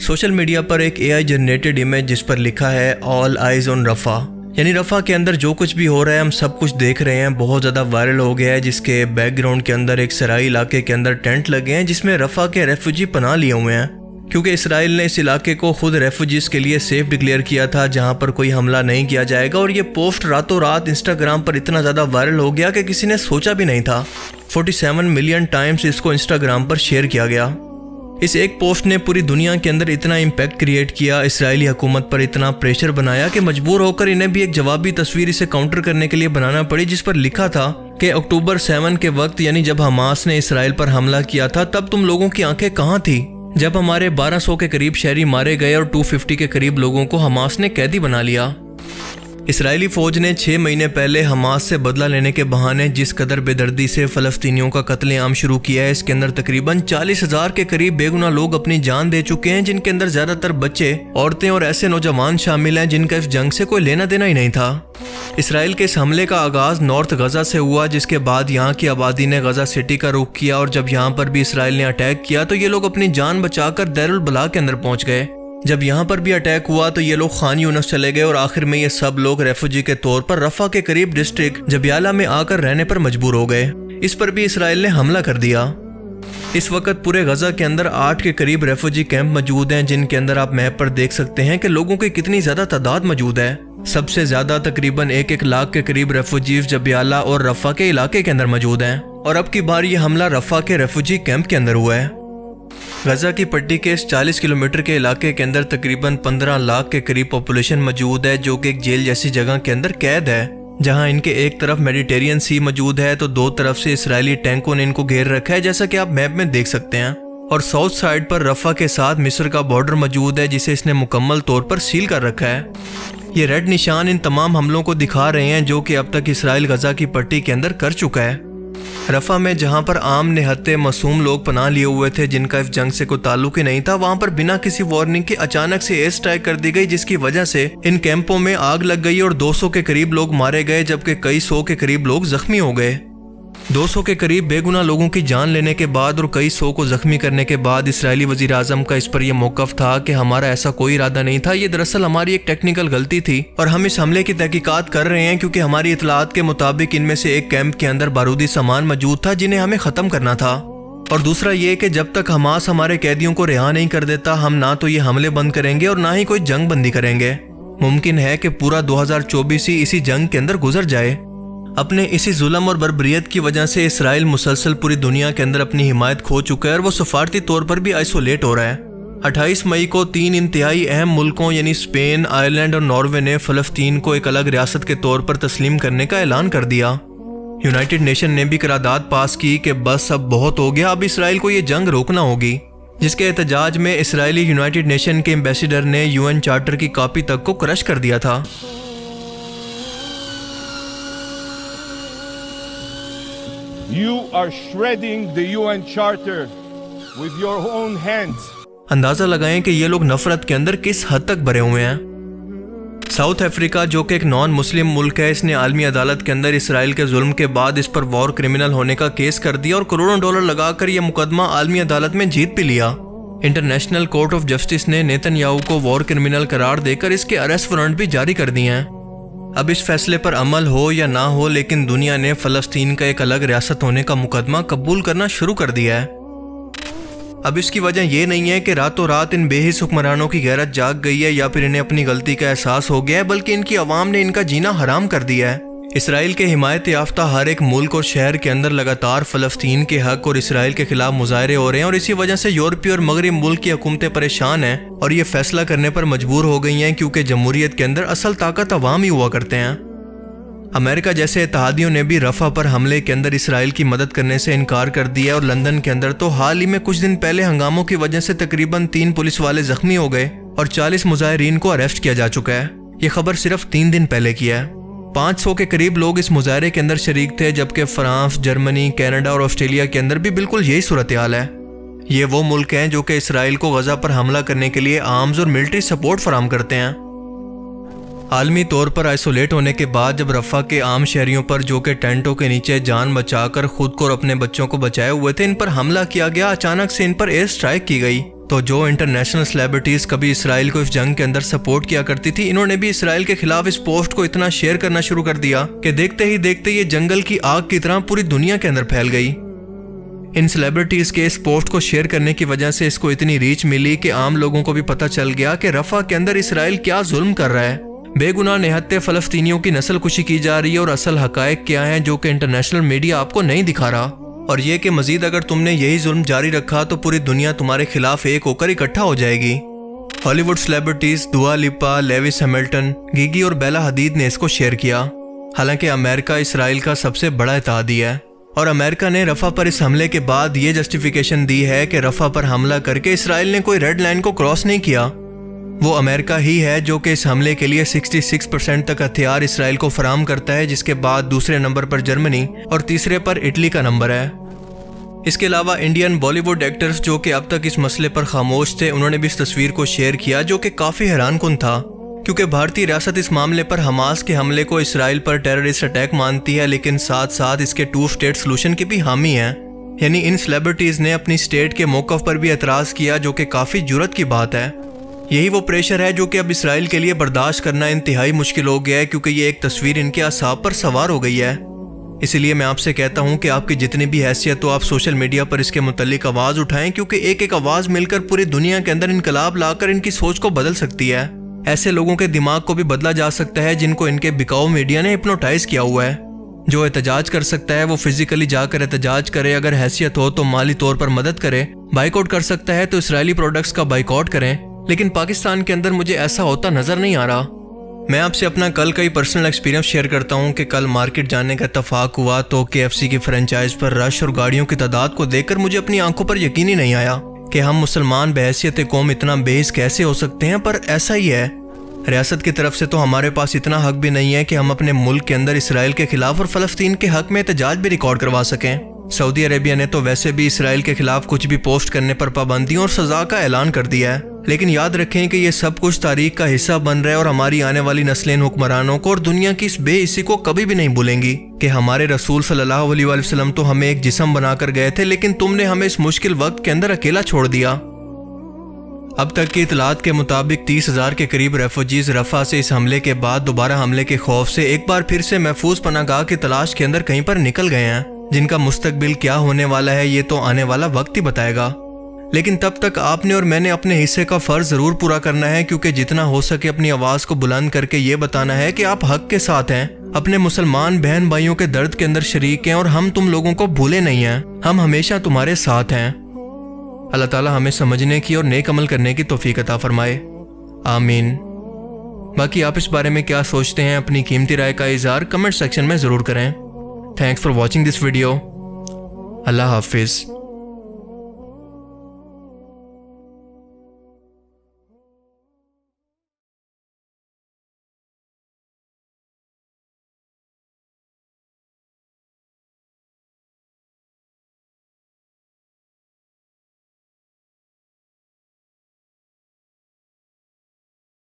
Social media पर एक AI generated image जिस पर लिखा है ऑल आइज ऑन रफा, यानी रफा के अंदर जो कुछ भी हो रहा है हम सब कुछ देख रहे हैं, बहुत ज़्यादा वायरल हो गया है। जिसके बैकग्राउंड के अंदर एक सराई इलाके के अंदर टेंट लगे हैं जिसमें रफा के रेफ्यूजी पनाह लिए हुए हैं, क्योंकि इसराइल ने इस इलाके को खुद रेफ्यूजीज के लिए सेफ डिक्लेयर किया था जहां पर कोई हमला नहीं किया जाएगा। और ये पोस्ट रातों रात इंस्टाग्राम पर इतना ज़्यादा वायरल हो गया कि किसी ने सोचा भी नहीं था। 47 मिलियन टाइम्स इसको इंस्टाग्राम पर शेयर किया गया। इस एक पोस्ट ने पूरी दुनिया के अंदर इतना इम्पैक्ट क्रिएट किया, इसराइली हुकूमत पर इतना प्रेशर बनाया कि मजबूर होकर इन्हें भी एक जवाबी तस्वीर इसे काउंटर करने के लिए बनाना पड़ी, जिस पर लिखा था कि अक्टूबर 7 के वक्त, यानी जब हमास ने इसराइल पर हमला किया था, तब तुम लोगों की आंखें कहाँ थी जब हमारे 1200 के करीब शहरी मारे गए और 250 के करीब लोगों को हमास ने कैदी बना लिया। इसराइली फौज ने 6 महीने पहले हमास से बदला लेने के बहाने जिस कदर बेदर्दी से फ़लस्तीनियों का कत्लेआम शुरू किया है, इसके अंदर तकरीबन 40,000 के करीब बेगुनाह लोग अपनी जान दे चुके हैं, जिनके अंदर ज़्यादातर बच्चे, औरतें और ऐसे नौजवान शामिल हैं जिनका इस जंग से कोई लेना देना ही नहीं था। इसराइल के इस हमले का आगाज़ नॉर्थ गजा से हुआ, जिसके बाद यहाँ की आबादी ने गजा सिटी का रुख किया और जब यहाँ पर भी इसराइल ने अटैक किया तो ये लोग अपनी जान बचाकर दैरुल बला के अंदर पहुँच गए। जब यहाँ पर भी अटैक हुआ तो ये लोग खान यूनिस चले गए और आखिर में ये सब लोग रेफ्यूजी के तौर पर रफा के करीब डिस्ट्रिक्ट जबियाला में आकर रहने पर मजबूर हो गए। इस पर भी इसराइल ने हमला कर दिया। इस वक्त पूरे गजा के अंदर 8 के करीब रेफ्यूजी कैंप मौजूद हैं, जिनके अंदर आप मैप पर देख सकते हैं कि लोगों की कितनी ज्यादा तादाद मौजूद है। सबसे ज्यादा तकरीबन 1 लाख के करीब रेफ्यूजीज जबियाला और रफा के इलाके के अंदर मौजूद हैं और अब की बार ये हमला रफा के रेफ्यूजी कैंप के अंदर हुआ है। गजा की पट्टी के इस 40 किलोमीटर के इलाके के अंदर तकरीबन 15 लाख के करीब पॉपुलेशन मौजूद है, जो कि एक जेल जैसी जगह के अंदर कैद है, जहां इनके एक तरफ मेडिटेरियन सी मौजूद है तो दो तरफ से इसराइली टैंकों ने इनको घेर रखा है, जैसा कि आप मैप में देख सकते हैं। और साउथ साइड पर रफा के साथ मिस्र का बॉर्डर मौजूद है, जिसे इसने मुकम्मल तौर पर सील कर रखा है। ये रेड निशान इन तमाम हमलों को दिखा रहे हैं जो कि अब तक इसराइल गजा की पट्टी के अंदर कर चुका है। रफा में जहां पर आम निहत्ते मासूम लोग पनाह लिए हुए थे जिनका इस जंग से कोई ताल्लुक ही नहीं था, वहां पर बिना किसी वार्निंग के अचानक से एयर स्ट्राइक कर दी गई, जिसकी वजह से इन कैंपों में आग लग गई और 200 के करीब लोग मारे गए, जबकि कई सौ के करीब लोग जख्मी हो गए। 200 के करीब बेगुनाह लोगों की जान लेने के बाद और कई सौ को जख्मी करने के बाद इसराइली वजीर आजम का इस पर यह मौक़िफ़ था कि हमारा ऐसा कोई इरादा नहीं था, ये दरअसल हमारी एक टेक्निकल गलती थी और हम इस हमले की तहकीकात कर रहे हैं क्योंकि हमारी इतलात के मुताबिक इनमें से एक कैंप के अंदर बारूदी सामान मौजूद था जिन्हें हमें ख़त्म करना था। और दूसरा ये कि जब तक हमास हमारे कैदियों को रिहा नहीं कर देता, हम ना तो ये हमले बंद करेंगे और ना ही कोई जंग बंदी करेंगे। मुमकिन है कि पूरा 2024 ही इसी जंग के अंदर गुजर जाए। अपने इसी जुल्म और बर्बरियत की वजह से इसराइल मुसलसल पूरी दुनिया के अंदर अपनी हिमायत खो चुका है और वो सफारती तौर पर भी आइसोलेट हो रहा है। 28 मई को 3 इंतहाई अहम मुल्कों यानी स्पेन, आयरलैंड और नॉर्वे ने फ़लस्तीन को एक अलग रियासत के तौर पर तस्लीम करने का ऐलान कर दिया। यूनाइटेड नेशन ने भी करारदाद पास की कि बस अब बहुत हो गया, अब इसराइल को ये जंग रोकना होगी, जिसके एहतजाज में इसराइली यूनाइटेड नेशन के एम्बेसडर ने UN चार्टर की कॉपी तक को क्रश कर दिया था। You are shredding the UN Charter with your own hands. अंदाजा लगाएं कि ये लोग नफरत के अंदर किस हद तक भरे हुए हैं। साउथ अफ्रीका, जो कि एक नॉन मुस्लिम मुल्क है, इसने आलमी अदालत के अंदर इसराइल के जुल्म के बाद इस पर वॉर क्रिमिनल होने का केस कर दिया और करोड़ों डॉलर लगाकर यह मुकदमा आलमी अदालत में जीत भी लिया। इंटरनेशनल कोर्ट ऑफ जस्टिस ने नेतन्याहू को वॉर क्रिमिनल करार देकर इसके अरेस्ट वारंट भी जारी कर दिए हैं। अब इस फैसले पर अमल हो या ना हो, लेकिन दुनिया ने फ़लस्तीन का एक अलग रियासत होने का मुकदमा कबूल करना शुरू कर दिया है। अब इसकी वजह यह नहीं है कि रातों रात इन बेहिस हुक्मरानों की गैरत जाग गई है या फिर इन्हें अपनी गलती का एहसास हो गया है, बल्कि इनकी आवाम ने इनका जीना हराम कर दिया है। इसराइल के हिमायत याफ्ता हर एक मुल्क और शहर के अंदर लगातार फ़लस्तीन के हक और इसराइल के खिलाफ मुजाहरे हो रहे हैं और इसी वजह से यूरोपीय और मगरबी मुल्क की हुकूमतें परेशान हैं और ये फैसला करने पर मजबूर हो गई हैं, क्योंकि जमहूरियत के अंदर असल ताकत अवाम ही हुआ करते हैं। अमेरिका जैसे इत्तेहादियों ने भी रफा पर हमले के अंदर इसराइल की मदद करने से इनकार कर दिया और लंदन के अंदर तो हाल ही में कुछ दिन पहले हंगामों की वजह से तकरीबन 3 पुलिस वाले जख्मी हो गए और 40 मुजाहिरीन को अरेस्ट किया जा चुका है। ये खबर सिर्फ 3 दिन पहले की है। 500 के करीब लोग इस मुजाहरे के अंदर शरीक थे, जबकि फ्रांस, जर्मनी, कनाडा और ऑस्ट्रेलिया के अंदर भी बिल्कुल यही सूरत हाल है। ये वो मुल्क हैं जो कि इसराइल को गजा पर हमला करने के लिए आर्म्स और मिलिट्री सपोर्ट फराहम करते हैं। आलमी तौर पर आइसोलेट होने के बाद जब रफा के आम शहरियों पर, जो कि टेंटों के नीचे जान बचाकर खुद को और अपने बच्चों को बचाए हुए थे, इन पर हमला किया गया, अचानक से इन पर एयर स्ट्राइक की गई तो जो इंटरनेशनल सेलिब्रिटीज़ कभी इसराइल को इस जंग के अंदर सपोर्ट किया करती थी, इन्होंने भी इसराइल के खिलाफ इस पोस्ट को इतना शेयर करना शुरू कर दिया कि देखते ही देखते ये जंगल की आग की तरह पूरी दुनिया के अंदर फैल गई। इन सेलिब्रिटीज़ के इस पोस्ट को शेयर करने की वजह से इसको इतनी रीच मिली कि आम लोगों को भी पता चल गया कि रफा के अंदर इसराइल क्या जुल्म कर रहा है। बेगुनाह निहत्ते फ़लस्तीनियों की नस्ल कुशी की जा रही है और असल हकायक क्या है जो कि इंटरनेशनल मीडिया आपको नहीं दिखा रहा। और ये कि मजीद अगर तुमने यही जुल्म जारी रखा तो पूरी दुनिया तुम्हारे खिलाफ एक होकर इकट्ठा हो जाएगी। हॉलीवुड सेलिब्रिटीज दुआ लिपा, लेविस हैमिल्टन, गिगी और बेला हदीद ने इसको शेयर किया। हालांकि अमेरिका इसराइल का सबसे बड़ा इत्तेहादी है और अमेरिका ने रफा पर इस हमले के बाद ये जस्टिफिकेशन दी है कि रफा पर हमला करके इसराइल ने कोई रेड लाइन को क्रॉस नहीं किया। वो अमेरिका ही है जो कि इस हमले के लिए 66% तक हथियार इसराइल को फराहम करता है, जिसके बाद दूसरे नंबर पर जर्मनी और तीसरे पर इटली का नंबर है। इसके अलावा इंडियन बॉलीवुड एक्टर्स जो कि अब तक इस मसले पर खामोश थे, उन्होंने भी इस तस्वीर को शेयर किया जो कि काफ़ी हैरानकुन था, क्योंकि भारतीय रियासत इस मामले पर हमास के हमले को इसराइल पर टेररिस्ट अटैक मानती है, लेकिन साथ साथ इसके 2 स्टेट सोल्यूशन की भी हामी है। यानी इन सेलिब्रिटीज़ ने अपनी स्टेट के मौक़िफ़ पर भी एतराज़ किया, जो कि काफ़ी जुर्रत की बात है। यही वो प्रेशर है जो कि अब इसराइल के लिए बर्दाश्त करना इंतहाई मुश्किल हो गया है, क्योंकि ये एक तस्वीर इनके असाब पर सवार हो गई है। इसीलिए मैं आपसे कहता हूँ कि आपकी जितनी भी हैसियत हो, आप सोशल मीडिया पर इसके मुतल्लिक आवाज़ उठाएं, क्योंकि एक एक आवाज़ मिलकर पूरी दुनिया के अंदर इनकलाब लाकर इनकी सोच को बदल सकती है। ऐसे लोगों के दिमाग को भी बदला जा सकता है जिनको इनके बिकाऊ मीडिया ने हिप्नोटाइज किया हुआ है। जो एहतजाज कर सकता है वो फिजिकली जाकर एहतजाज करे, अगर हैसियत हो तो माली तौर पर मदद करे, बाइकआउट कर सकता है तो इसराइली प्रोडक्ट्स का बाइकआउट करें। लेकिन पाकिस्तान के अंदर मुझे ऐसा होता नजर नहीं आ रहा। मैं आपसे अपना कल का ही पर्सनल एक्सपीरियंस शेयर करता हूँ कि कल मार्केट जाने का इत्तफाक हुआ तो KFC की फ्रेंचाइज पर रश और गाड़ियों की तादाद को देखकर मुझे अपनी आंखों पर यकीन ही नहीं आया कि हम मुसलमान बहैसियत कौम इतना बेहिस कैसे हो सकते हैं, पर ऐसा ही है। रियासत की तरफ से तो हमारे पास इतना हक भी नहीं है कि हम अपने मुल्क के अंदर इसराइल के खिलाफ और फ़लस्तीन के हक में एहतजाज भी रिकॉर्ड करवा सकें। सऊदी अरेबिया ने तो वैसे भी इसराइल के खिलाफ कुछ भी पोस्ट करने पर पाबंदियों और सज़ा का ऐलान कर दिया है। लेकिन याद रखें कि ये सब कुछ तारीख का हिस्सा बन रहा है और हमारी आने वाली नस्लें हुक्मरानों को और दुनिया की इस बेइज्जती को कभी भी नहीं भूलेंगी कि हमारे रसूल सल्लल्लाहु अलैहि वसल्लम तो हमें एक जिस्म बनाकर गए थे, लेकिन तुमने हमें इस मुश्किल वक्त के अंदर अकेला छोड़ दिया। अब तक की इतलात के मुताबिक 30,000 के करीब रेफ्यूजीज रफा से इस हमले के बाद दोबारा हमले के खौफ से एक बार फिर से महफूज पनागाह की तलाश के अंदर कहीं पर निकल गए हैं, जिनका मुस्तकबिल क्या होने वाला है ये तो आने वाला वक्त ही बताएगा। लेकिन तब तक आपने और मैंने अपने हिस्से का फ़र्ज़ ज़रूर पूरा करना है, क्योंकि जितना हो सके अपनी आवाज़ को बुलंद करके ये बताना है कि आप हक के साथ हैं, अपने मुसलमान बहन भाइयों के दर्द के अंदर शरीक हैं और हम तुम लोगों को भूले नहीं हैं, हम हमेशा तुम्हारे साथ हैं। अल्लाह ताला हमें समझने की और नेक अमल करने की तौफीक अता फरमाए, आमीन। बाकी आप इस बारे में क्या सोचते हैं, अपनी कीमती राय का इज़हार कमेंट सेक्शन में ज़रूर करें। Thanks for watching this video. अल्लाह हाफिज़।